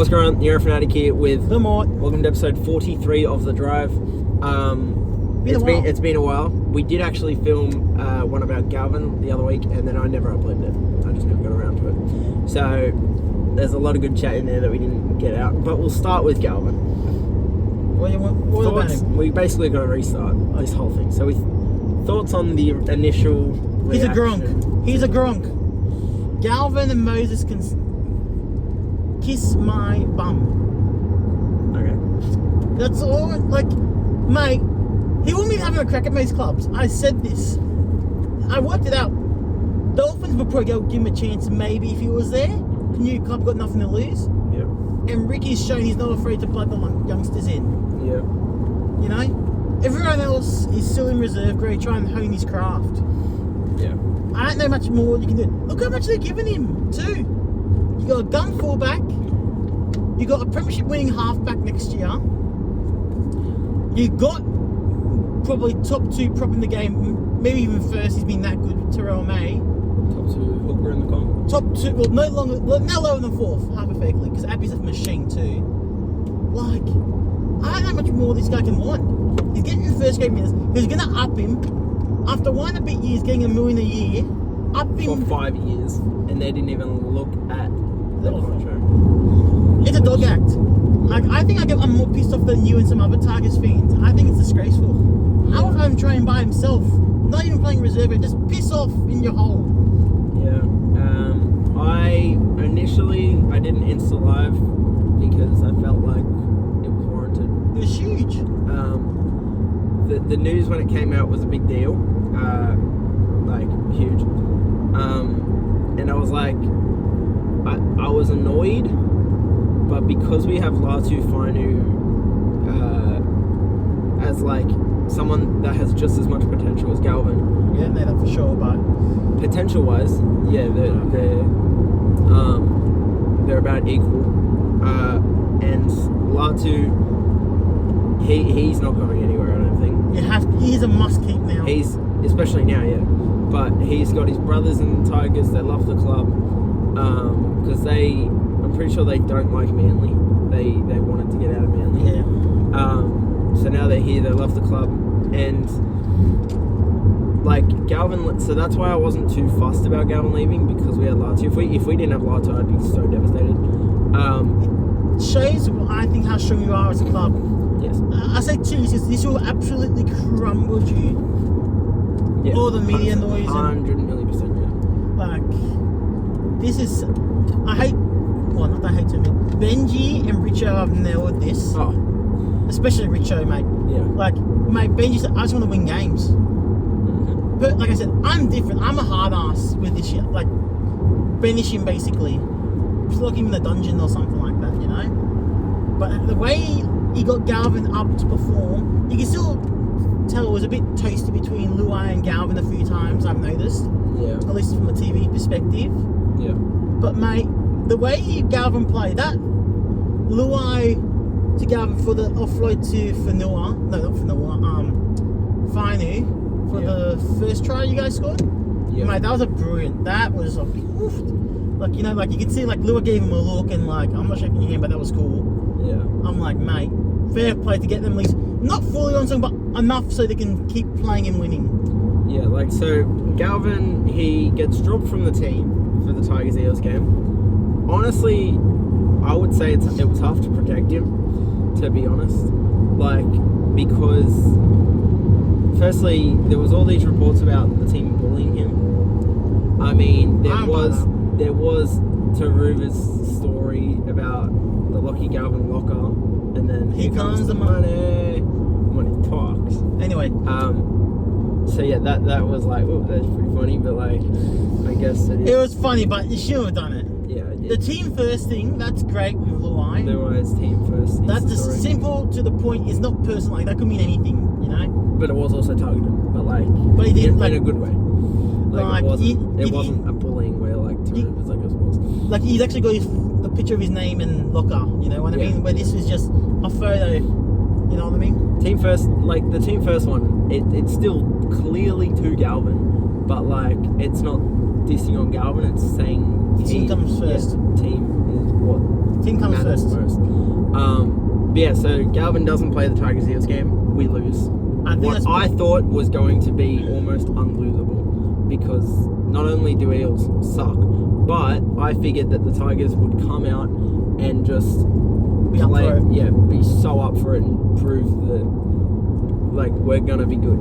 What's going on? You're Fanatic here with The Mort. Welcome to episode 43 of The Drive. It's been a while. We did actually film one about Galvin the other week, and then I never uploaded it. I just never got around to it. So there's a lot of good chat in there that we didn't get out. But we'll start with Galvin. What about him? We basically got to restart this whole thing. So thoughts on the initial reaction? He's a gronk. Galvin and Moses can kiss my bum. Okay. That's all. Like, mate, he wouldn't be having a crack at most clubs. I said this. I worked it out. Dolphins would probably go give him a chance, maybe, if he was there. The new club got nothing to lose. Yeah. And Ricky's shown he's not afraid to plug the youngsters in. Yeah. You know? Everyone else is still in reserve grade trying to hone his craft. Yeah. I don't know much more you can do. Look how much they're giving him, too. You got a gun fullback. You got a premiership winning halfback next year. You got probably top two prop in the game, maybe even first. He's been that good. Terrell May. Top two hooker in the comp. Top two, well, no lower than fourth, hypothetically, because Abby's a machine too. Like, I don't know much more this guy can want. He's getting the first grade minutes. He's gonna up him after 1 and a bit years, getting $1 million a year. Up him For 5 years, and they didn't even look at the contract. It's a dog act. Like, I'm more pissed off than you and some other Tigers fans. I think it's disgraceful. How about him trying by himself, not even playing reserve, just piss off in your hole. Yeah. I didn't Insta live because I felt like it was warranted. It was huge. The news when it came out was a big deal, like huge. And I was like, I was annoyed, but because we have Latu Fainu as like someone that has just as much potential as Galvin. Yeah, no, that for sure. But potential wise, yeah, they're about equal. And Latu, he's not going anywhere, I don't think. He's a must keep now. He's especially now, yeah. But he's got his brothers in the Tigers. They love the club because I'm pretty sure they don't like Manly. They wanted to get out of Manly. Yeah. So now they're here. They love the club, and like Galvin. So that's why I wasn't too fussed about Galvin leaving, because we had Latu. If we didn't have Latu, I'd be so devastated. It shows, I think, how strong you are as a club. Yes. I say too, because this will absolutely crumble you. Yeah. All the media noise. 100 million %, yeah. Like, this is, I hate to admit, Benji and Richo have nailed this. Oh. Especially Richo, mate. Yeah. Like, mate, Benji said, I just want to win games. Mm-hmm. But like I said, I'm different. I'm a hard ass with this shit. Like, banish him basically. Just lock him in the dungeon or something like that, you know? But the way he got Galvin up to perform, you can still tell it was a bit toasty between Luai and Galvin a few times, I've noticed. Yeah. At least from a TV perspective. Yeah. But mate, the way Galvin played, that Luai to Galvin for the offload to Fanua, no, not Fanua, Fainu, for the first try you guys scored. Yeah. Mate, that was that was a oof. Like, you know, like you could see, like Lua gave him a look and like, I'm not shaking your hand, but that was cool. Yeah. I'm like, mate, fair play to get them at least, not fully on something, but enough so they can keep playing and winning. Yeah, like, so Galvin, he gets dropped from the team for the Tigers-Eels game. Honestly, I would say it was tough to protect him, to be honest. Like, because firstly, there was all these reports about the team bullying him. I mean, there was Taruva's story about the Lachie Galvin locker, and then here comes the money. Money talks. Anyway. So yeah, that was like, oh, that's pretty funny, but like, I guess it was funny, but you shouldn't have done it. Yeah, I did. The team first thing, that's great with Luai. Luai's team first. That's just simple to the point. It's not personal. Like, that could mean anything, you know. But it was also targeted, but he didn't, in a good way. Like, it wasn't a bullying where like Taruva's like it was. Like, he's actually got a picture of his name and locker. You know what I mean? Where this is just a photo. You know what I mean? Team first, like the team first one, it's still clearly to Galvin, but like it's not dissing on Galvin. It's saying team comes first. Yeah, team is what Team comes matters first. most. But yeah, so Galvin doesn't play the Tigers Eels game. We lose. What I thought was going to be almost unlosable, because not only do Eels suck, but I figured that the Tigers would come out and just Be up for it. Yeah, be so up for it and prove that like we're gonna be good.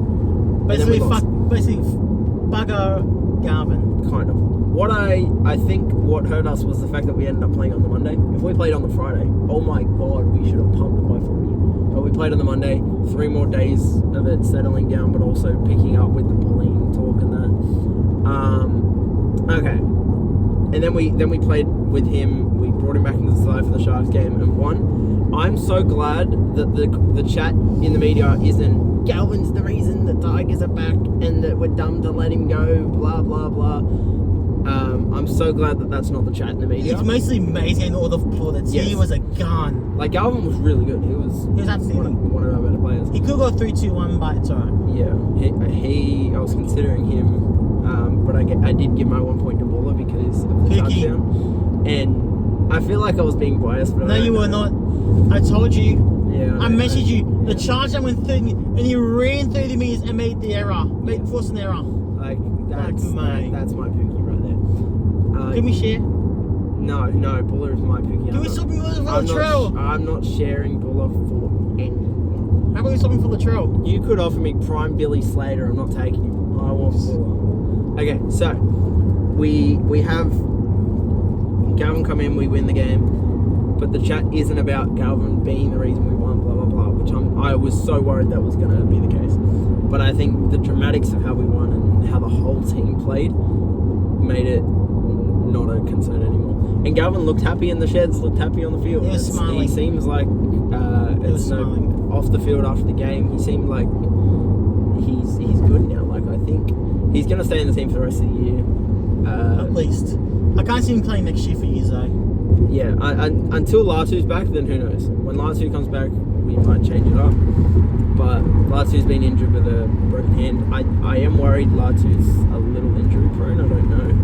Basically, bugger Galvin. Kind of. What I think what hurt us was the fact that we ended up playing on the Monday. If we played on the Friday, oh my god, we should have pumped them by 40. But we played on the Monday, 3 more days of it settling down, but also picking up with the bullying talk and that. Okay. And then we played with him. We brought him back into the side for the Sharks game and won. I'm so glad that the chat in the media isn't Galvin's the reason the Tigers are back and that we're dumb to let him go, blah blah blah. I'm so glad that that's not the chat in the media. It's mostly amazing all the plaudits. Yes. He was a gun. Like, Galvin was really good. He was outstanding. one of our better players. He could go 3-2-1, but it's alright. Yeah, I was considering him, but I did give my 1 point to Buller because of the touchdown. And I feel like I was being biased, but No, you were not. I told you. Yeah. I messaged you. The charge that went 30 and he ran 30 meters and made the error. Forced an error. Like, that's mate. that's my pookie right there. Can we share? No, Buller is my pookie. Can we swap him for Latrell? I'm not sharing Buller for anyone. How about we swap him for Latrell? You could offer me prime Billy Slater. I'm not taking him. I want Buller. Okay, so we have Galvin come in. We win the game, but the chat isn't about Galvin being the reason we won. Blah blah blah. Which I was so worried that was going to be the case. But I think the dramatics of how we won and how the whole team played made it not a concern anymore. And Galvin looked happy in the sheds, looked happy on the field. He was smiling. He seems like off the field after the game. He seemed like he's good now. Like, I think he's going to stay in the team for the rest of the year. At least. I can't see him playing next year for years though. Yeah, until Latu's back, then who knows? When Latu comes back, we might change it up. But Latu's been injured with a broken hand. I am worried Latu's a little injury prone. I don't know.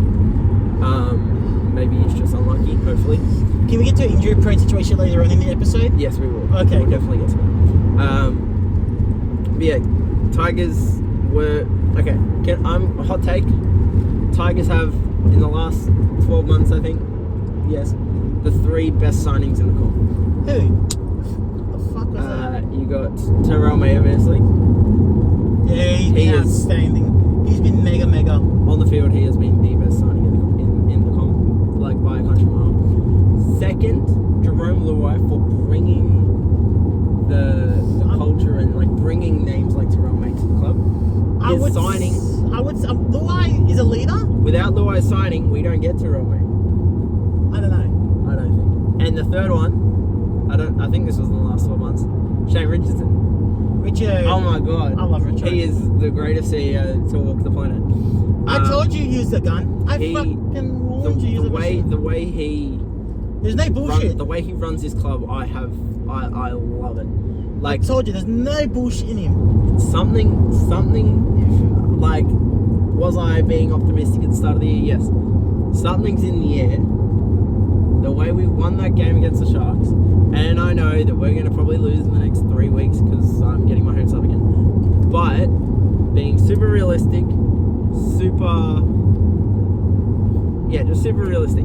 Maybe he's just unlucky, hopefully. Can we get to an injury prone situation later on in the episode? Yes, we will. Okay, We'll definitely get to that. But yeah, Tigers were... Okay, a hot take. Tigers have, in the last 12 months, I think, yes, the 3 best signings in the comp. Who? The fuck was that? You got Terrell May, obviously. Yeah, he's been outstanding. He's been mega. On the field, he has been the best signing in the comp, like by a country mile. Second, Jerome Luai for bringing the culture and like bringing names like Terrell May to the club. Luai is a leader. Without Luai signing, we don't get Terrell May. I don't know. I don't think. And the third one, I think this was in the last 12 months. Shane Richardson. Richard. Oh my god. I love Richard. He is the greatest CEO to walk the planet. I told you use the gun. I fucking warned you. The way he... There's no bullshit. The way he runs his club, I love it. Like, I told you, there's no bullshit in him. Something, like, was I being optimistic at the start of the year? Yes. Something's in the air. The way we won that game against the Sharks, and I know that we're going to probably lose in the next 3 weeks because I'm getting my hopes up again. But being super realistic, just super realistic,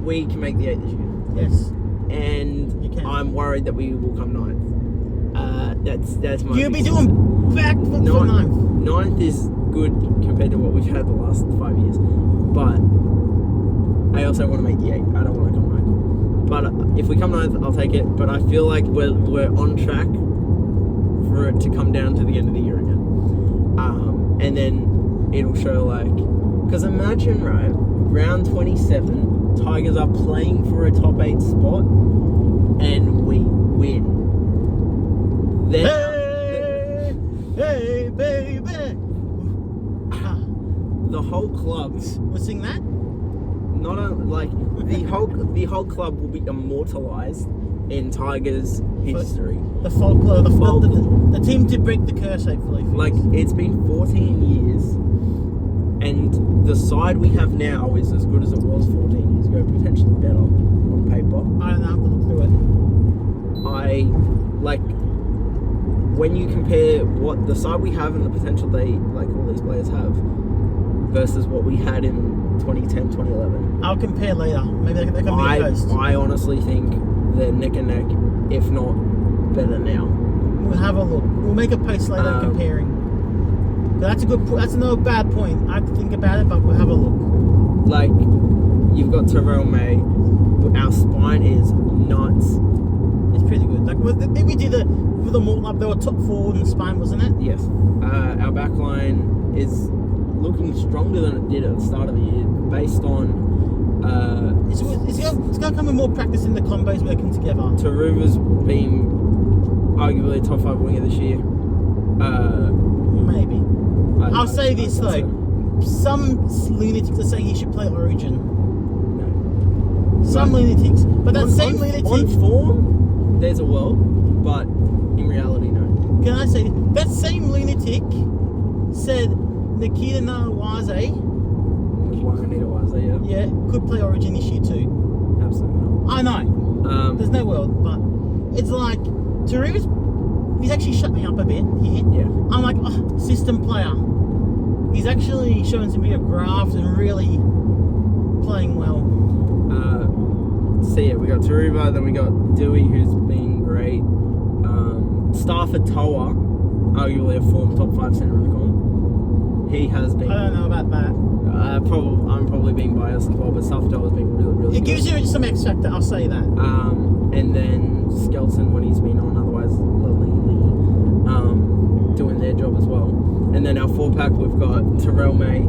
we can make the 8 this year. Yes. And I'm worried that we will come 9th. That's my... You'll be doing backflips for 9th. 9th is good compared to what we've had the last 5 years. But I also want to make the 8. I don't want to come 9th. But if we come 9th, I'll take it. But I feel like we're on track for it to come down to the end of the year again. And then it'll show like... Because imagine, right, round 27, Tigers are playing for a top 8 spot and we win. Then, hey, baby. The whole club... We'll sing that? Not like the whole club will be immortalized in Tigers history. The folklore, the team to break the curse, hopefully. Like, it's been 14 years, and the side we have now is as good as it was 14 years ago, potentially better, paper. I don't know. I have to look through it. I like when you compare what the side we have and the potential all these players have versus what we had in 2010, 2011. I'll compare later. Maybe they can be a post. I honestly think they're neck and neck, if not better now. We'll have a look. We'll make a post later comparing. But that's a good. That's no bad point. I have to think about it, but we'll have a look. Like, you've got Terrell May. Our spine is nuts. It's pretty good. Like we did it for the more up. They were top forward in the spine, wasn't it? Yes. Our back line is looking stronger than it did at the start of the year, based on. It's going to come with more practice in the combos working together. Taruva's been arguably a top 5 winger this year. Maybe. I'll say this though. Some lunatics are saying he should play Origin. No. Some lunatics. But that same lunatic... On form, there's a world, but in reality, no. Can I say, that same lunatic said Nikita Nawaze... Yeah, could play Origin this year too. Absolutely not. I know. There's no world, but it's like Taruva's. He's actually shut me up a bit here. Yeah. I'm like, system player. He's actually showing some bit of graft and really playing well. So yeah, we got Taruva, then we got Dewey, who's been great. Stafford Toa, arguably a former top 5 centre in the corner. He has been. I don't know about that. I'm probably being biased as well, but Stafford Toa has been really, really It good. gives you some X factor, I'll say that. And then Skelton when he's been on, otherwise Lalili, doing their job as well. And then our 4-pack, we've got Terrell May,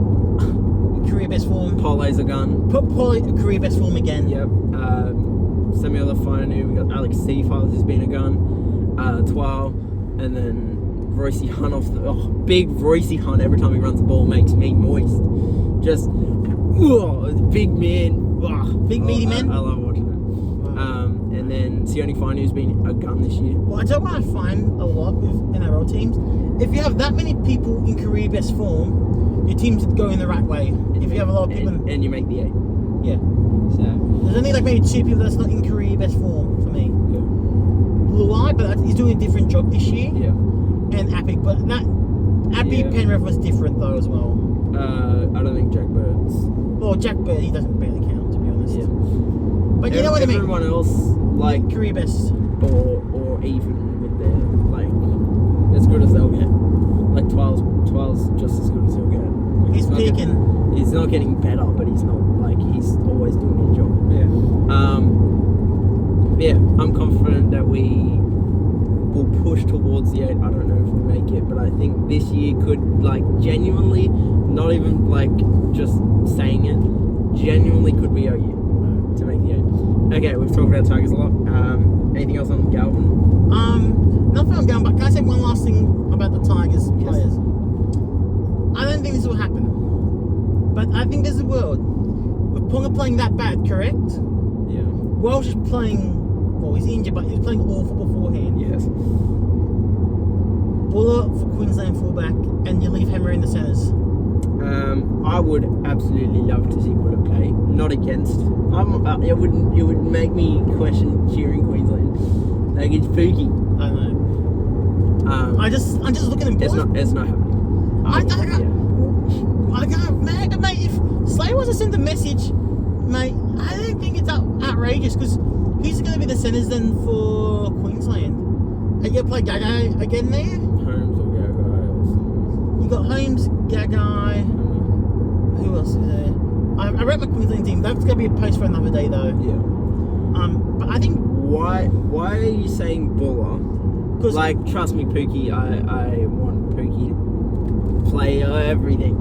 career best form. Paule's a gun. Career best form again. Yep. Samuel Lafinu, we got Alex Seafather, who's been a gun. Twal, and then Royce Hunt off the big Royce Hunt. Every time he runs the ball, makes me moist. Just big man, big meaty man. I love watching it. Wow. And then Sione Fainu's been a gun this year. Well, I don't want to find a lot with NRL teams. If you have that many people in career best form, your team's going the right way. If you have a lot of people, and you make the 8. Yeah. So there's only like maybe 2 people that's not in career best form for me. Yeah. Blue Eye, but he's doing a different job this year. Yeah. And Epic, but that Epic Penrith was different though as well. I don't think Jack Bird's. Well, Jack Bird, he doesn't barely count to be honest. Yeah. But you know what I mean. Everyone else like career best or even with their like as good as they'll get. Like Twel's just as good as he'll get. Like, he's peaking. He's not getting better, but he's not like he's always doing his job. Yeah. I'm confident that we will push towards the 8. I don't know if we make it, but I think this year could like genuinely, not even like just saying it, genuinely could be our year to make the 8. Okay, we've talked about Tigers a lot. Anything else on Galvin? Nothing on Galvin, but can I say one last thing about the Tigers players? I don't think this will happen, but I think there's a world. With Ponga playing that bad, correct? Yeah. Welsh is playing, well, he's injured, but he's playing awful beforehand. Yes. Buller for Queensland fullback, and you leave Hammer in the centres. I would absolutely love to see Buller play. Not against. It would make me question cheering Queensland. Like it's spooky. I know. I'm just looking at Buller. It's not happening. I can't, mate. If Slater was to send a message, mate, I don't think it's outrageous because who's going to be the centres then for Queensland? Are you going to play Gagai again there? Holmes or Gagai. You got Holmes, Gagai. Who else is there? I read my Queensland team. That's going to be a post for another day though. Yeah. But I think why are you saying Buller? Because like, trust me, Pookie. I want Pookie to play everything.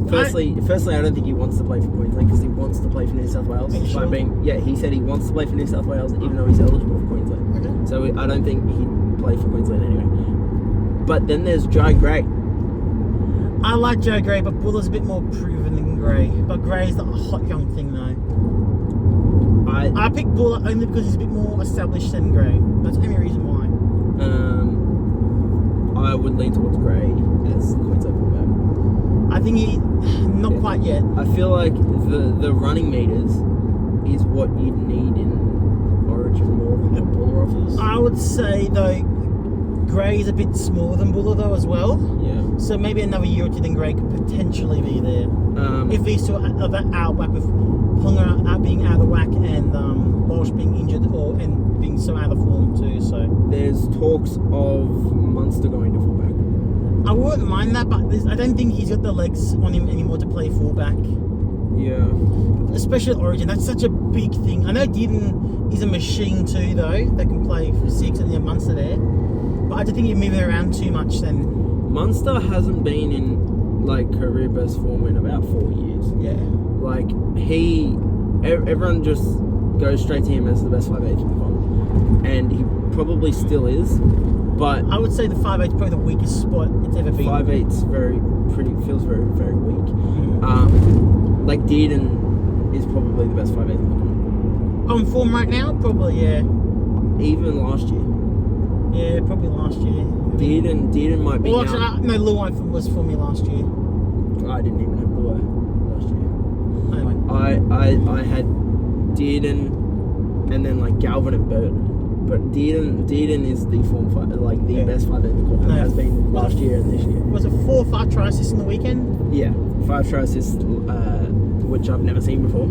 Firstly, I don't think he wants to play for Queensland because he wants to play for New South Wales. Sure? He said he wants to play for New South Wales even though he's eligible for Queensland. Okay. So I don't think he'd play for Queensland anyway. But then there's Joe Gray. I like Joe Gray, but Buller's a bit more proven than Gray. But Gray's the hot young thing though. I picked Buller only because he's a bit more established than Gray. That's the only reason why. I would lean towards Gray as Queensland fullback. I think not quite yet. I feel like the running meters is what you'd need in Origin more than what Buller offers. I would say though, Gray is a bit smaller than Buller though as well. Yeah. So maybe another year or two, then Gray could potentially be there. If these two are that out of whack with Ponga being out of whack and Walsh being injured and being so out of form too. So there's talks of Munster going to fullback. I wouldn't mind that, but I don't think he's got the legs on him anymore to play fullback. Yeah. Especially at Origin, that's such a big thing. I know Dearden is a machine too, though. They can play for 6 and then Munster there. But I don't think you're moving around too much then. Munster hasn't been in like career best form in about 4 years. Yeah. Like everyone just goes straight to him as the best 5'8" in the comp, and he probably still is. But I would say the 5'8" is probably the weakest spot it's ever been. 5'8's feels very, very weak. Like Dearden is probably the best 5'8" in the comp. On form right now? Probably, yeah. Even last year. Yeah, probably last year. Dearden might be. Well, actually, no, Luai was for me last year. I didn't even have Luai last year. Anyway. I had Dearden and then like Galvin and Burton. But Dearden is the form fighter, like the best fighter in the comp. Has been last year and this year. Was it 4 or 5 try assists in the weekend? Yeah, 5 try assists, which I've never seen before.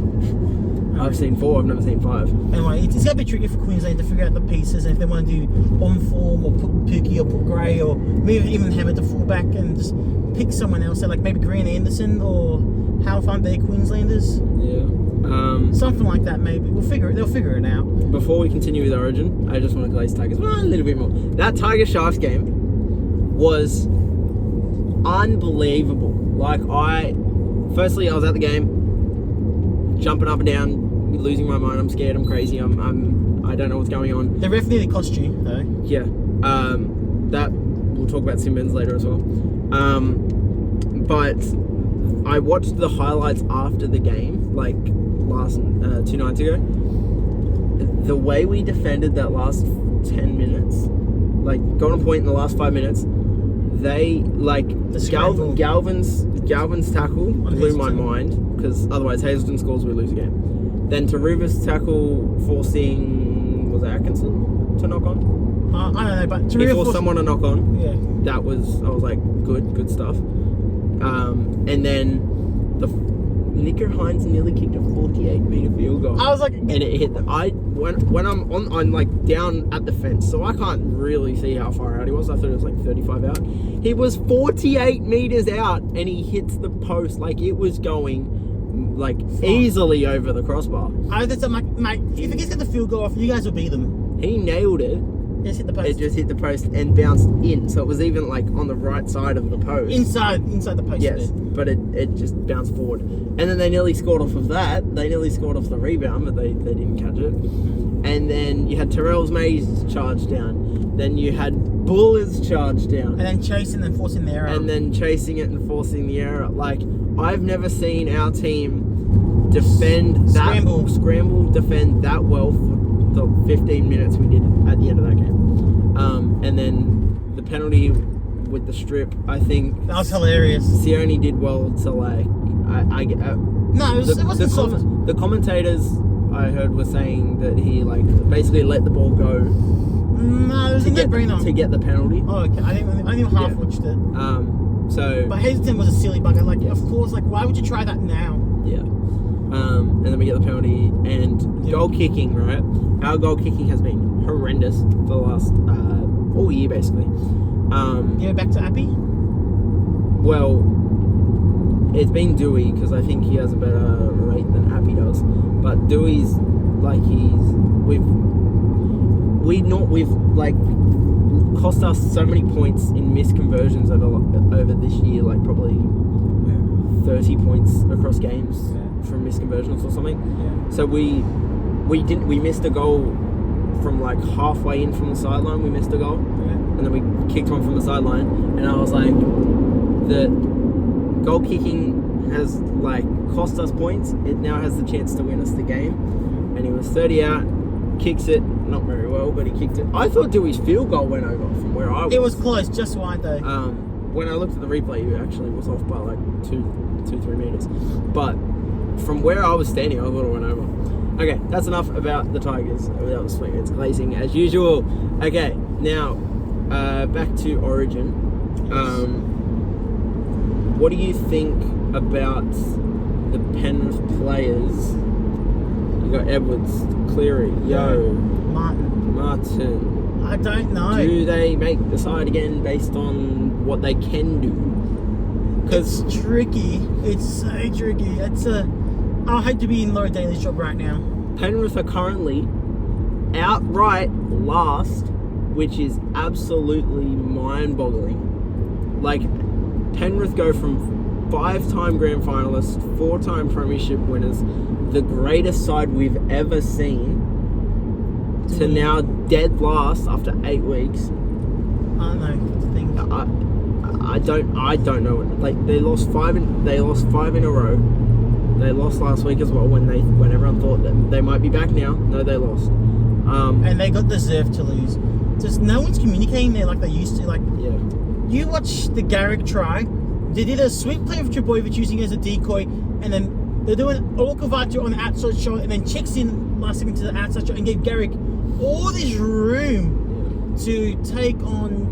I've seen 4, I've never seen 5. Anyway, it's going to be tricky for Queensland to figure out the pieces, and if they want to do on form or put Pookie or put Gray or maybe even Hammer to fullback and just pick someone else, so like maybe Green Anderson or How Fun Bay Queenslanders. Yeah. Something like that maybe. They'll figure it out. Before we continue with Origin, I just want to glaze Tigers a little bit more. That Tiger Sharks game was unbelievable. Like firstly I was at the game, jumping up and down, losing my mind. I'm scared. I'm crazy. I don't know what's going on. The ref nearly cost you though. Yeah. That we'll talk about Simmons later as well. But I watched the highlights after the game, like last 2 nights ago. The way we defended that last 10 minutes, like got on point in the last 5 minutes, they like Galvin's tackle blew my mind, because otherwise Hazelton scores, we lose a game. Then Taruva's tackle forcing, was it Atkinson to knock on? I don't know, but He forced someone to knock on. Yeah. I was like, good stuff. And then Nico Hines nearly kicked a 48-meter field goal. I was like, and it hit. When I'm like down at the fence, so I can't really see how far out he was. I thought it was like 35 out. He was 48 meters out, and he hits the post like it was going like easily over the crossbar. I'm like, mate, if he gets the field goal off, you guys will beat them. He nailed it. Just hit the post. It just hit the post and bounced in, so it was even like on the right side of the post. Inside the post. Yes, but it just bounced forward. And then they nearly scored off of that. They nearly scored off the rebound, but they didn't catch it. And then you had Terrell's Mays charge down. Then you had Buller's charge down. And then chasing and forcing the error. And then chasing it and forcing the error. Like, I've never seen our team defend scramble defend that well for the 15 minutes we did at the end of that game. And then the penalty with the strip, I think that was hilarious. Sione did well to like no, it wasn't soft. The commentators I heard were saying that he like basically let the ball go. No, it was to get the penalty. Oh, okay. I only half watched it. But Hazelton was a silly bugger. Like, of course, like why would you try that now? Yeah. And then we get the penalty and goal kicking, right? Our goal kicking has been horrendous for the last all year basically. Back to Appy? Well, it's been Dewey, because I think he has a better rate than Appy does. But Dewey's like we've like cost us so many points in missed conversions over this year, like probably 30 points across games from missed conversions or something. Yeah. So we missed a goal from like halfway in from the sideline. We missed a goal, and then we kicked one from the sideline. And I was like, the goal kicking has like cost us points. It now has the chance to win us the game. And he was 30 out, kicks it not very well, but he kicked it. I thought Dewey's field goal went over from where I was. It was close, just wide though. When I looked at the replay, he actually was off by like 2-3 meters. But from where I was standing, I thought it went over. Okay, that's enough about the Tigers. That was sweet. It's glazing as usual. Okay, now back to Origin. What do you think about the Penrith players? You got Edwards, Cleary, Yeo, Martin. I don't know. Do they make the side again based on what they can do? It's tricky. It's so tricky. I hate to be in Laura Daly's job right now. Penrith are currently outright last, which is absolutely mind-boggling. Like, Penrith go from 5-time grand finalists, 4-time premiership winners, the greatest side we've ever seen, to now dead last after 8 weeks. I don't know what to think. I don't know. Like, they lost five in a row. They lost last week as well when everyone thought that they might be back now. No, they lost. And they got deserved to lose. Just no one's communicating there like they used to. Like, yeah. You watch the Garrick try. They did a sweep play with Trebojevic using it as a decoy, and then they're doing Olakavatu on the outside shot, and then checks in last second to the outside shot and gave Garrick all this room to take on.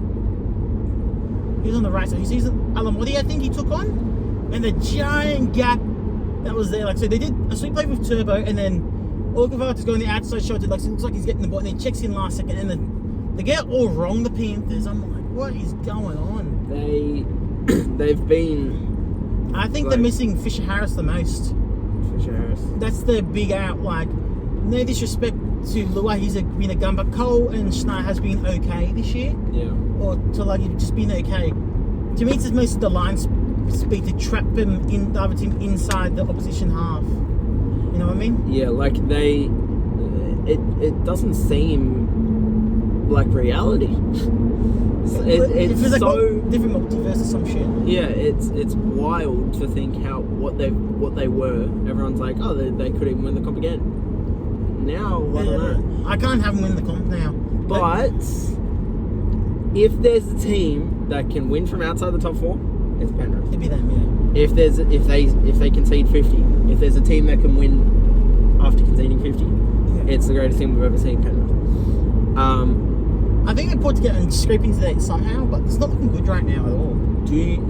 He was on the right side. He sees Alamodi, I think he took on, and the giant gap that was there. Like, so they did a sweep play with Turbo, and then Olakavatu's going the outside shot. It looks like he's getting the ball, and then checks in last second, and then they get it all wrong. The Panthers. I'm like, what is going on? They've been. I think they're missing Fisher Harris the most. Fisher Harris. That's the big out. Like, no disrespect to Lua, he's been a gun, but Cole and Schneider has been okay this year. Yeah. Or Tulagi just been okay. To me, it's most of the line speed to trap them in the other team inside the opposition half. You know what I mean? Yeah, like it doesn't seem like reality. It's like so different multiverse or some shit. Yeah, it's wild to think what they were. Everyone's like, oh, they could even win the comp again. Now, I don't know. I can't have them win the comp now. But if there's a team that can win from outside the top 4, it's Penrith. It'd be them, yeah. If they concede 50, if there's a team that can win after conceding 50, it's the greatest team we've ever seen, Penrith. I think they put together and scrape into that somehow, but it's not looking good right now at all.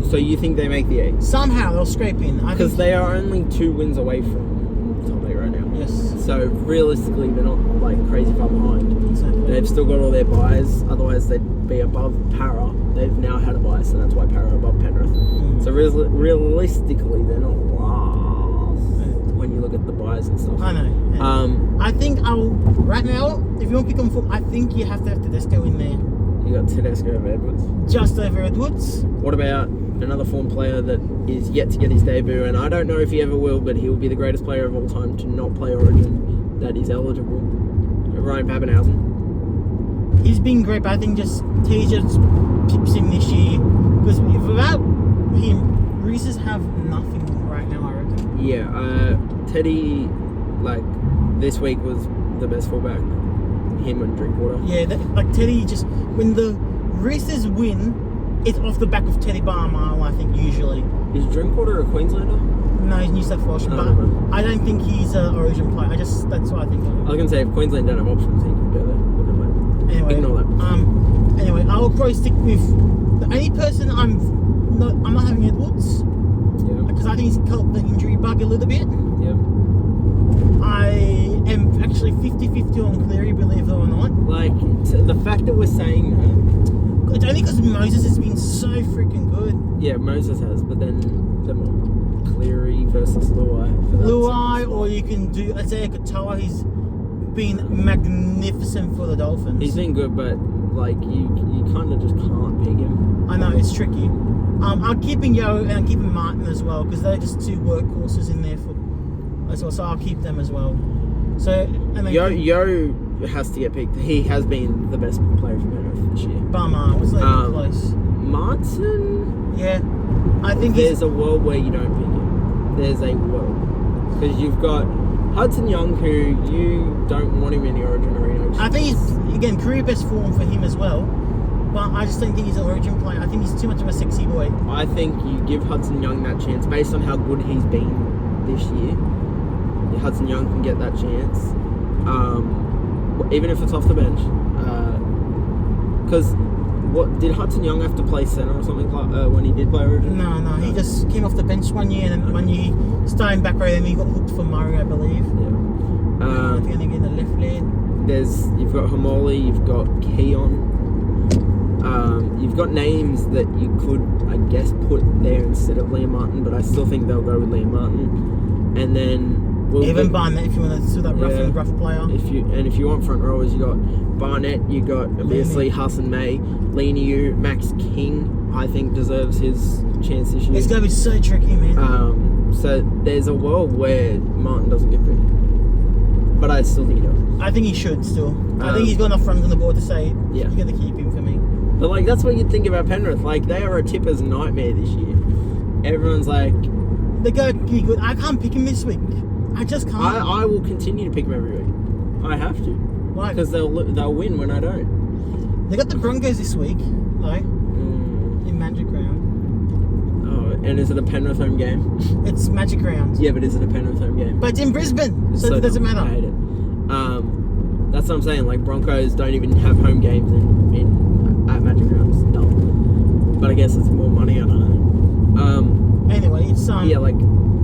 So you think they make the 8? Somehow they'll scrape in. Because they are only 2 wins away from top 8 right now. Yes. So realistically, they're not like crazy far behind. Exactly. They've still got all their buys. Otherwise, they'd be above Para. They've now had a buy, so that's why Para are above Penrith. So realistically, they're not last when you look at the buys and stuff. I know. Yeah. I think right now, if you want to pick on form, I think you have to have Tedesco in there. You got Tedesco over Edwards. Just over Edwards. What about another form player that is yet to get his debut, and I don't know if he ever will, but he will be the greatest player of all time to not play Origin that is eligible. Ryan Pappenhausen. He's been great, but I think just T just pips him this year. Because without him, Reese's have nothing right now, I reckon. Yeah, Teddy, like, this week was the best fullback. Him and Drinkwater. Yeah, like Teddy just... When the Reese's win, it's off the back of Teddy by a mile, I think, usually. Is Drinkwater a Queenslander? No, he's New South Welsh, but I don't think he's an Origin player. That's what I think. I was going to say, if Queensland don't have options, he could go there. Anyway, ignore that. Anyway, I'll probably stick with the only person I'm not having Edwards. Yeah. Because I think he's caught the injury bug a little bit. Yeah. I am actually 50-50 on Cleary, believe it or not. Like, the fact that we're saying that... It's only because Moses has been so freaking good. Yeah, Moses has, but then Cleary versus Luai. Luai, or you can do Isaiah Katoa. He's been magnificent for the Dolphins. He's been good, but like you kind of just can't pick him. I know, it's tricky. I'm keeping Yo and I'm keeping Martin as well, because they're just 2 workhorses in there as well. So I'll keep them as well. So and then Yo has to get picked. He has been the best player for Penrith this year. Bummer, was that close? Martin. Yeah, I think there's a world where you don't pick him. There's a world because you've got Hudson Young, who you don't want him in the Origin arena. I think he's, again, career best form for him as well. But I just don't think he's an Origin player. I think he's too much of a sexy boy. I think you give Hudson Young that chance based on how good he's been this year. Hudson Young can get that chance, even if it's off the bench. Because what did Hudson Young have to play centre or something when he did play Origin? No, he just came off the bench one year, and then one year starting back row, and he got hooked for Murray, I believe. Yeah. I think they're getting the left leg. You've got Hamoli, you've got Keon. You've got names that you could, I guess, put there instead of Liam Martin, but I still think they'll go with Liam Martin. And then even Barnett, if you want to do that rough player. If you want front rowers, you got Barnett, you got obviously Hassan May, Leniu, Max King. I think deserves his chance this year. It's gonna be so tricky, man. So there's a world where Martin doesn't get picked, but I still think he does. I think he should still. I think he's got enough runs on the board to say, yeah, you're gonna keep him for me. But like that's what you'd think about Penrith. Like they are a tipper's nightmare this year. Everyone's like, they're going to be good. I can't pick him this week. I just can't. I will continue to pick them every week. I have to. Why? Because they'll win when I don't. They got the Broncos this week, though. In Magic Round. Oh, and is it a Penrith home game? It's Magic Round. Yeah, but is it a Penrith home game? But it's in Brisbane, so it doesn't matter. I hate it. That's what I'm saying. Like Broncos don't even have home games at Magic Round. It's dumb. But I guess it's more money. I don't know. Anyway, it's yeah, like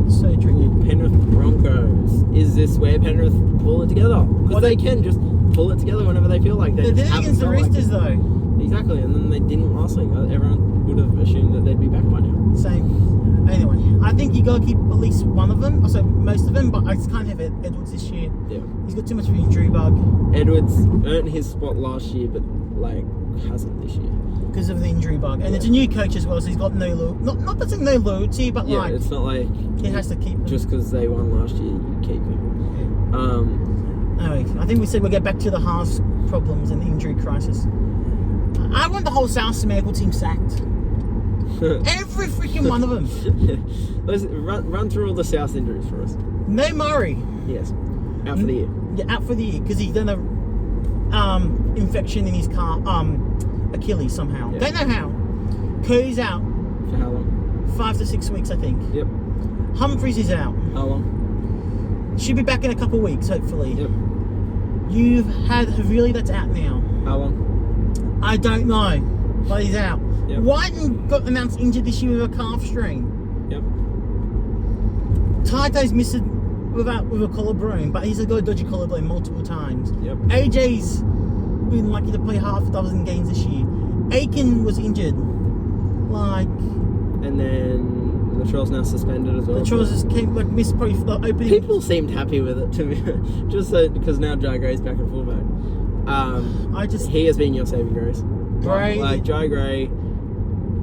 so tricky. Penrith Broncos. Is this where Penrith pull it together? Because they can just pull it together whenever they feel like. They did it against the Roosters, though. Exactly, and then they didn't last week. Everyone would have assumed that they'd be back by now. Same. Anyway, I think you got to keep at least one of them. Also, most of them, but I just can't have Edwards this year. Yeah. He's got too much of an injury bug. Edwards earned his spot last year, but like hasn't this year. Because of the injury bug. And it's a new coach as well, so he's got no not that's no loyalty, but like it's not like he has to keep him. Just because they won last year, you keep him. Yeah. Anyway, I think we said we'll get back to the halves problems and the injury crisis. I want the whole South medical team sacked. Every freaking one of them. Let's run through all the South injuries for us. No Murray. Yes. Out for the year. Yeah, out for the year because he's done a infection in his Achilles somehow. Yeah. Don't know how. Cody's out. For how long? 5 to 6 weeks, I think. Yep. Humphries is out. How long? Should be back in a couple of weeks, hopefully. Yep. You've had Havili that's out now. How long? I don't know, but he's out. Yep. Whiten got announced injured this year with a calf strain. Yep. Taito's missed it with a collarbone, but he's got a dodgy collarbone multiple times. Yep. AJ's been lucky to play half a dozen games this year. Aiken was injured. And then Latrell's now suspended as well. Latrell just missed probably for the opening. People seemed happy with it to me, just because now Jai Gray's back at fullback. He has been your saving grace. Gray, like Jai Gray,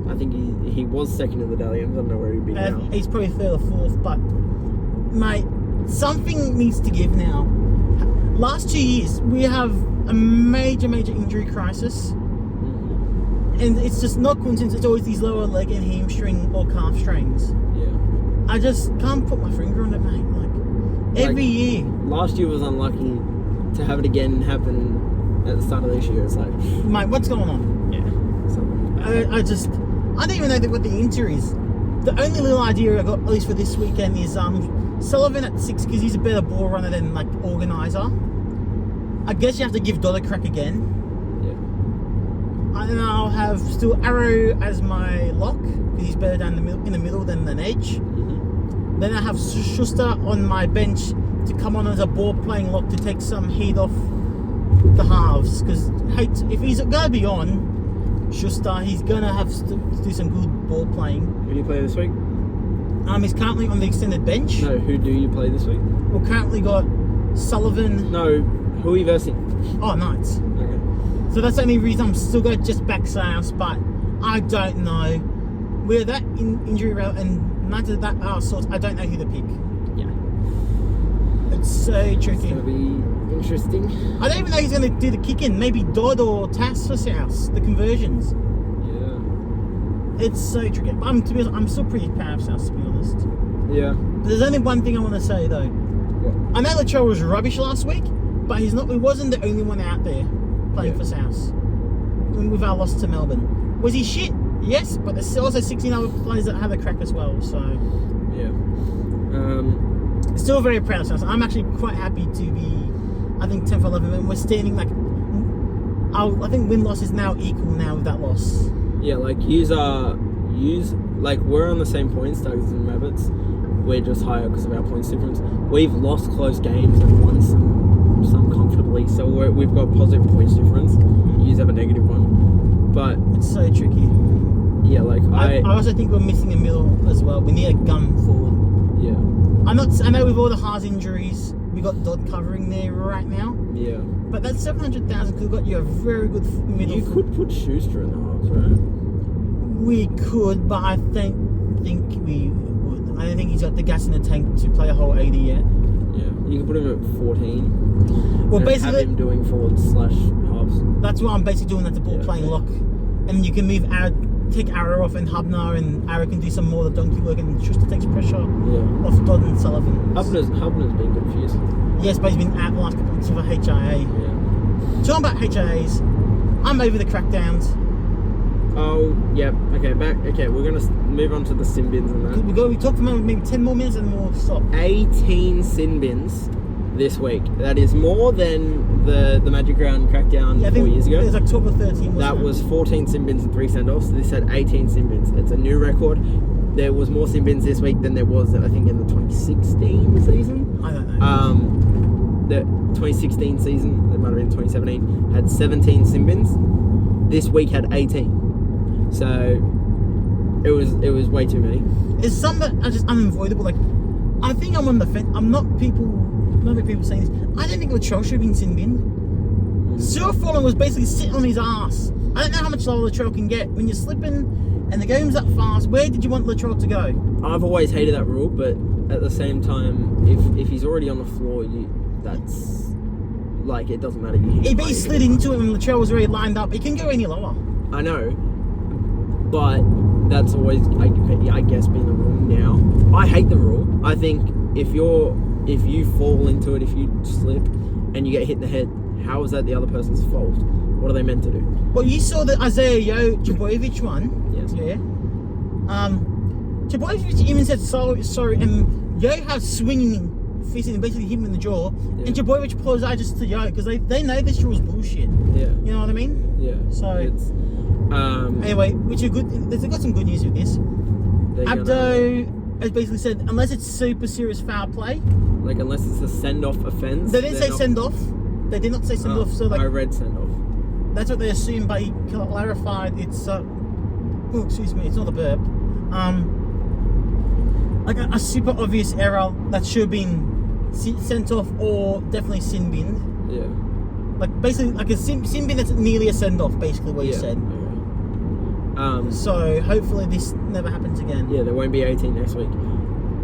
I think he was second in the Dalians. I don't know where he'd be now. He's probably third or fourth, but mate, something needs to give now. Last 2 years, we have a major injury crisis. And it's just not coincidence, it's always these lower leg and hamstring or calf strains. Yeah. I just can't put my finger on it, mate. Every year. Last year was unlucky. To have it again happen at the start of this year, it's like... Mate, what's going on? Yeah. I don't even know what the injury is. The only little idea I got, at least for this weekend, is Sullivan at 6, because he's a better ball runner than, organiser. I guess you have to give Dodd a crack again. And I'll have still Arrow as my lock because he's better down in the middle than an edge. Mm-hmm. Then I have Schuster on my bench to come on as a ball playing lock to take some heat off the halves. Because if he's gonna be on Schuster, he's gonna have to do some good ball playing. Who do you play this week? He's currently on the extended bench. No, who do you play this week? We've currently got Sullivan. No, who are you versing? Oh, Knights. Okay. So that's the only reason I'm still going to just back South, but I don't know. We're that injury route and none of that sorts. I don't know who to pick. Yeah. It's so tricky. It's going to be interesting. I don't even know who's going to do the kick-in. Maybe Dodd or Tass for South, the conversions. Yeah. It's so tricky. To be honest, I'm still pretty proud of South, to be honest. Yeah. But there's only one thing I want to say, though. What? I know Latrell was rubbish last week, but he wasn't the only one out there playing for South with our loss to Melbourne. Was he shit? Yes, but there's also 16 other players that have a crack as well, so... Yeah. Still very proud of us. I'm actually quite happy to be, I think, 10 for 11, and we're standing like, I think win-loss is now equal now with that loss. Yeah, like, like, we're on the same points, Tigers and Rabbits. We're just higher because of our points difference. We've lost close games and won some comfortably, so we've got positive points difference. Yous have a negative one. But it's so tricky. Yeah, like, I also think we're missing a middle as well. We need a gun forward. Yeah. I know with all the Haas injuries, we got Dodd covering there right now. Yeah. But that 700,000 could have got you a very good middle. You could put Schuster in the halves, right? We could, but I think we would. I don't think he's got the gas in the tank to play a whole 80 yet. Yeah. You could put him at 14. Well, and basically, have him doing forward/halves. That's what I'm basically doing at the ball playing lock, and you can move take Arrow off and Hubner, and Arrow can do some more of the donkey work, and Schuster takes pressure off Dodd and Sullivan. Hubner's been good for you. Yes, but he's been out the last couple of months with a HIA. Yeah. Talking about HIAs, I'm over the crackdowns. Oh, yeah. Okay, we're going to move on to the sin bins and that. We talk for maybe 10 more minutes and we'll stop. 18 sin bins this week. That is more than the Magic Round crackdown 4 years ago. It was like 12 or 13. That was 14 sin bins and 3 send-offs. This had 18 sin bins. It's a new record. There was more sin bins this week than there was, I think, in the 2016 season. I don't know. The 2016 season, it might have been 2017, had 17 sin bins. This week had 18. So it was way too many. It's some that are just unavoidable. Like, I think I'm on the fence. Not many people saying this. I don't think Latrell should have been sin binned. Stuart Furlong was basically sitting on his ass. I don't know how much lower Latrell can get. When you're slipping and the game's up fast, where did you want Latrell to go? I've always hated that rule, but at the same time, if he's already on the floor, that's like, it doesn't matter. He slid into it when Latrell was already lined up. He can go any lower. I know, but that's always, I guess, been the rule now. I hate the rule. I think if you fall into it, if you slip and you get hit in the head, how is that the other person's fault? What are they meant to do? Well, you saw the Isaiah Jabojevic one. Yes. Yeah. Jabojevic even said sorry, and Yo had swinging fist and basically hit him in the jaw. Yeah. And Jabojevic apologizes to Yo because they know this rule is bullshit. Yeah. You know what I mean? Yeah. So it's anyway, which are good. They've got some good news with this. Abdo has basically said unless it's super serious foul play, like unless it's a send-off offence. They didn't say send-off. They did not say send-off. So like I read send-off. That's what they assumed, but he clarified it's it's not a burp. Like a super obvious error that should have been sent off or definitely sin binned. Yeah. Like basically like a sin bin that's nearly a send off, basically what you said. Okay. So hopefully this never happens again. Yeah, there won't be 18 next week.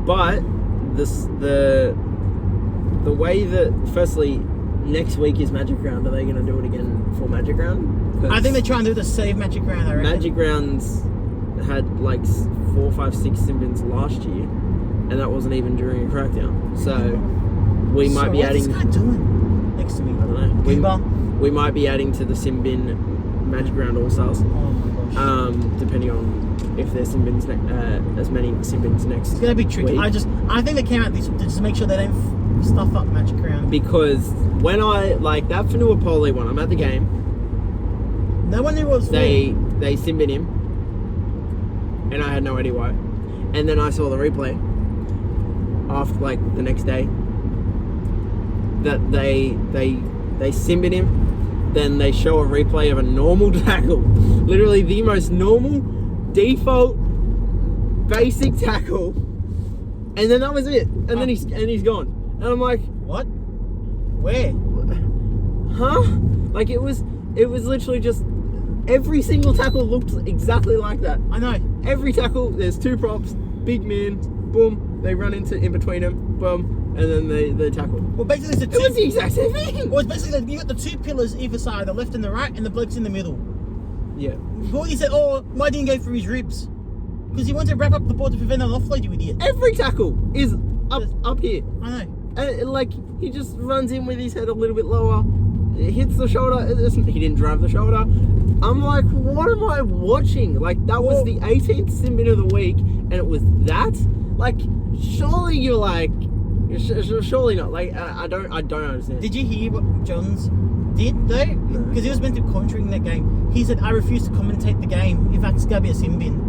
But the way that, firstly, next week is Magic Round. Are they going to do it again for Magic Round? I think they're trying to do the save Magic Round, I reckon. Magic Rounds had like 4, 5, 6 sin bins last year, and that wasn't even during a crackdown. So we might be adding. What's this guy doing next to me? I don't know. We might be adding to the sin bin Magic Round All Stars. Oh my gosh. Depending on if there's sin bins as many sin bins next. It's gonna be tricky. Week. I think they came out this to just make sure they don't stuff up Magic Round. Because when I like that Fanua one, I'm at the game. No one knew what it was They sin bin him, and I had no idea why. And then I saw the replay after like the next day that they sin bin him. Then they show a replay of a normal tackle, literally the most normal, default, basic tackle, and then that was it. And then he's gone. And I'm like, what? Where? Huh? Like it was literally just every single tackle looked exactly like that. I know. Every tackle, there's 2 props, big man, boom, they run in between them, boom. And then they tackle. Well, basically, it was the exact same thing. Well, it's basically you got the 2 pillars either side, the left and the right, and the bloke's in the middle. Yeah. Gordy said, why didn't he go for his ribs? Because he wanted to wrap up the ball to prevent an offload, you idiot. Every tackle is up here. I know. And like, he just runs in with his head a little bit lower, hits the shoulder, he didn't drive the shoulder. I'm like, what am I watching? Like, that was the 18th sin bin of the week, and it was that? Like, surely you're Surely not. Like, I don't understand. Did you hear what Johns did though? Because he was meant to be contrang that game. He said, "I refuse to commentate the game. In fact, it's gonna be a sin bin."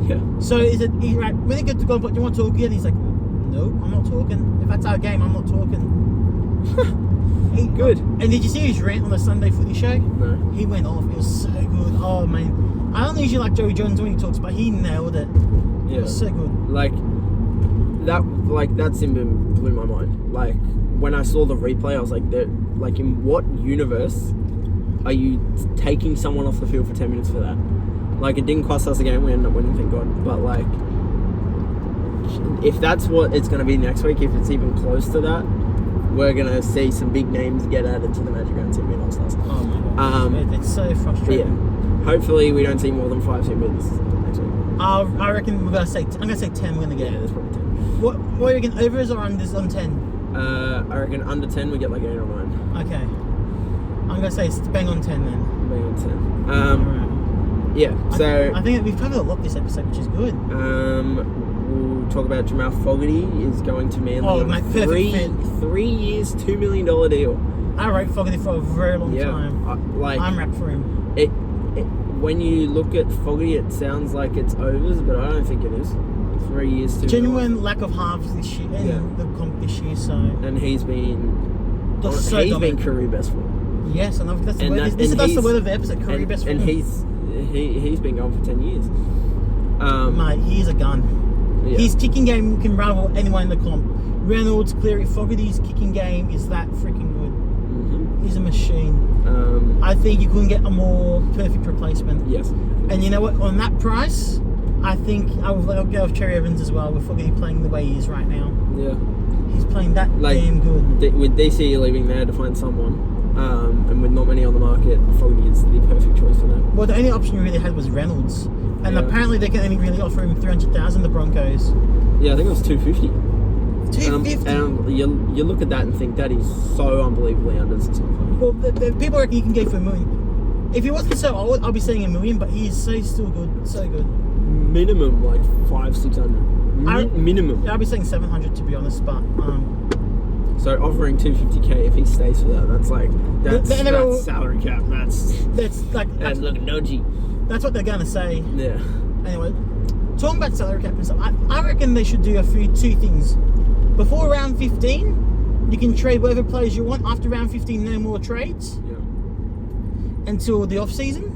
Yeah. So is it? He right when he got to go, but you want to talk again? He's like, "No, I'm not talking. If that's our game, I'm not talking." Good. And did you see his rant on the Sunday Footy show? No. He went off. It was so good. Oh man, I don't usually like Joey Jones when he talks, but he nailed it. Yeah. It was so good. Like that sin bin blew my mind. Like when I saw the replay, I was like, in what universe are you taking someone off the field for 10 minutes for that? Like, it didn't cost us a game. We ended up winning, thank God. But like, if that's what it's going to be next week, if it's even close to that, we're going to see some big names get added to the Magic Round sin bin All-Stars. Oh my God. It's so frustrating. Yeah. Hopefully we don't see more than 5 sin bins next week. I reckon I'm gonna say 10 we're gonna get. Yeah, that's probably 10. What do you reckon, overs or unders on 10? I reckon under 10 we get like 8 or 9. Okay. I'm gonna say it's bang on 10 then. Bang on 10. Alright. Yeah, so I think we've covered a lot this episode, which is good. we'll talk about Jamal Fogarty is going to Manly Oh, on mate, a perfect fit. 3 years, $2 million deal. I rate Fogarty for a very long time. I'm wrapped for him. When you look at Fogarty, it sounds like it's overs, but I don't think it is. 3 years, $2 million. Genuine lack of halves this year in the comp this year, so. And he's been career best for him. Yes, and that's the word. That's the word of the episode. Career best for him. And he's been going for 10 years. Mate, he's a gun. Yeah. His kicking game can rival anyone in the comp. Reynolds, Cleary, Fogarty's kicking game is that freaking good. Mm-hmm. He's a machine. I think you couldn't get a more perfect replacement. Yes. And you know what? On that price, I think I'll go with Cherry Evans as well, with Fogarty playing the way he is right now. Yeah. He's playing that damn good. With DC leaving there to find someone, and with not many on the market, Fogarty is the perfect choice for them. Well, the only option you really had was Reynolds. And apparently they can only really offer him $300,000, the Broncos. Yeah, I think it was $250. $250? And you look at that and think that is so unbelievably undersold. Well, the people reckon you can go for $1 million. If he wasn't so old, I'll be saying $1 million, but he's still good, so good. Minimum like 500-600. Minimum. I'll be saying 700 to be honest, but so offering $250K if he stays for that, that's salary cap. That's looking dodgy. That's what they're gonna say. Yeah. Anyway, talking about salary cap and stuff, I reckon they should do two things. Before round 15, you can trade whatever players you want. After round 15, no more trades. Yeah. Until the off season.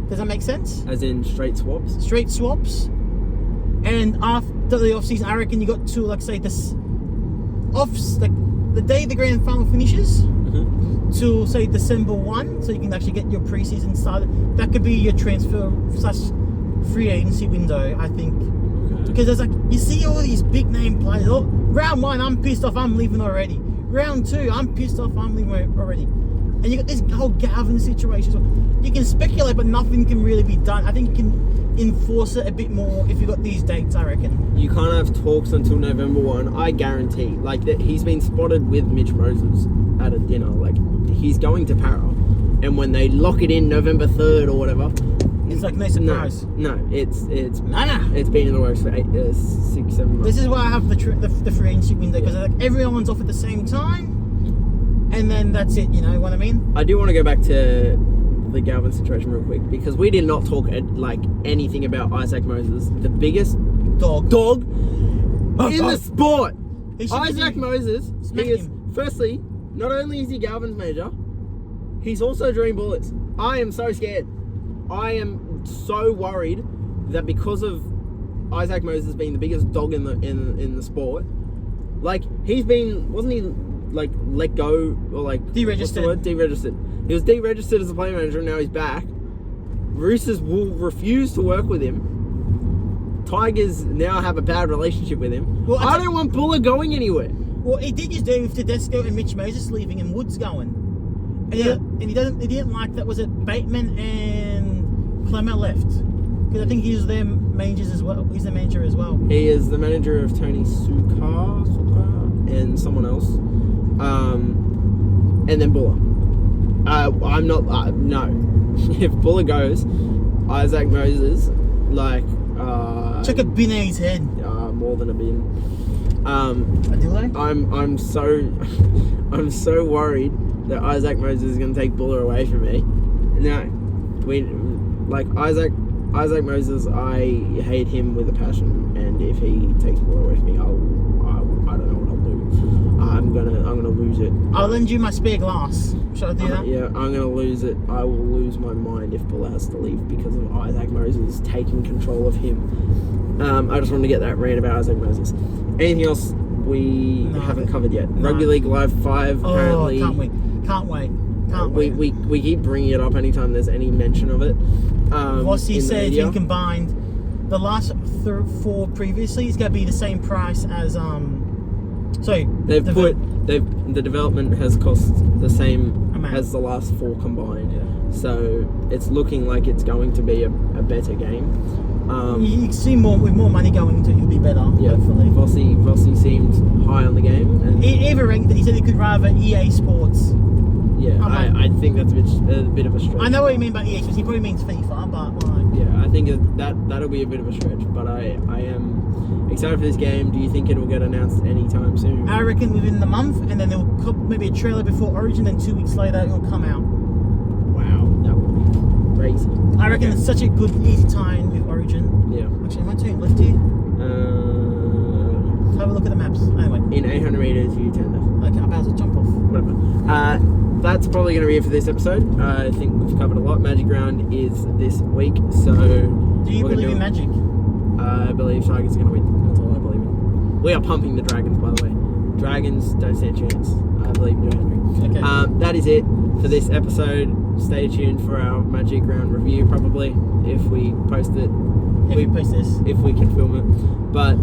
Does that make sense? As in straight swaps? Straight swaps. And after the off season, I reckon you got to the day the grand final finishes. Mm-hmm. To say December 1, so you can actually get your preseason started. That could be your transfer / free agency window, I think. Because there's you see all these big name players. Oh, round 1, I'm pissed off, I'm leaving already. Round 2, I'm pissed off, I'm leaving already. And you got this whole Galvin situation. So you can speculate, but nothing can really be done. I think you can enforce it a bit more if you got these dates, I reckon. You can't have talks until November 1, I guarantee. That he's been spotted with Mitch Moses at a dinner. He's going to Para. And when they lock it in November 3rd or whatever, it's no surprise. No, it's Nah. It's been in the works for 6-7 months. This is why I have the free agency window, because everyone's off at the same time, and then that's it. You know what I mean? I do want to go back to the Galvin situation real quick, because we did not talk anything about Isaac Moses, the biggest dog in the sport. Isaac Moses, firstly, not only is he Galvin's manager, he's also drawing bullets. I am so scared. I am so worried that because of Isaac Moses being the biggest dog in the sport, wasn't he let go or deregistered? What's the word? Deregistered. He was deregistered as a player manager, and now he's back. Roosters will refuse to work with him. Tigers now have a bad relationship with him. Well, I don't want Buller going anywhere. Well, he did just do with Tedesco and Mitch Moses leaving and Woods going. And he didn't like that. Was it Bateman and Clemmer left? Because I think he's their managers as well. He's the manager as well. He is the manager of Tony Suka and someone else. And then Buller. I'm not. No. If Buller goes, Isaac Moses, chuck a bin at his head. More than a bin. Do they? I'm so worried that Isaac Moses is going to take Buller away from me. No, Isaac Moses, I hate him with a passion, and if he takes Buller away from me, I don't know what I'll do. I'm gonna lose it. I'll lend you my spare glass. Shall I do that? Yeah, I'm gonna lose it. I will lose my mind if Buller has to leave because of Isaac Moses taking control of him. I just wanted to get that rant about Isaac Moses. Anything else we haven't covered yet? No. Rugby League Live 5 apparently. Can't wait. We keep bringing it up anytime there's any mention of it. Vossi said he combined the last 4 previously, it's going to be the same price as the development has cost the same amount as the last 4 combined. Yeah. So it's looking like it's going to be a better game. You can see with more money going into it, it'll be better. Yeah, Hopefully. Vossi seemed high on the game. And He even ranked that he said he could rather EA Sports. yeah, I think that's a bit of a stretch. I know what you mean by EA Sports. He probably means FIFA, but yeah, I think that'll be a bit of a stretch. But I am excited for this game. Do you think it'll get announced anytime soon? I reckon within the month, and then there'll maybe a trailer before Origin, and 2 weeks later it'll come out. Wow, that would be crazy. I reckon it's such a good, easy time with Origin. Yeah. Actually, am I turning left here? Have a look at the maps. Anyway. In 800 meters, you turn left. Okay, I'm about to jump off. Whatever. That's probably going to be it for this episode. I think we've covered a lot. Magic Round is this week, so... Do you believe in magic? I believe Tigers are going to win. That's all I believe in. We are pumping the Dragons, by the way. Dragons don't stand a chance. I believe in Joe Henry. Okay. That is it for this episode. Stay tuned for our Magic Round review, probably, if we post it. If we post this. If we can film it. But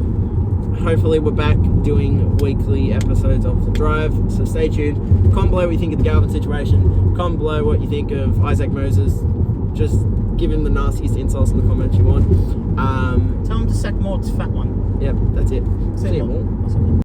hopefully we're back doing weekly episodes of The Drive, so stay tuned. Comment below what you think of the Galvin situation. Comment below what you think of Isaac Moses. Just give him the nastiest insults in the comments you want. Tell him to sack Maud's fat one. Yep, that's it. See you all.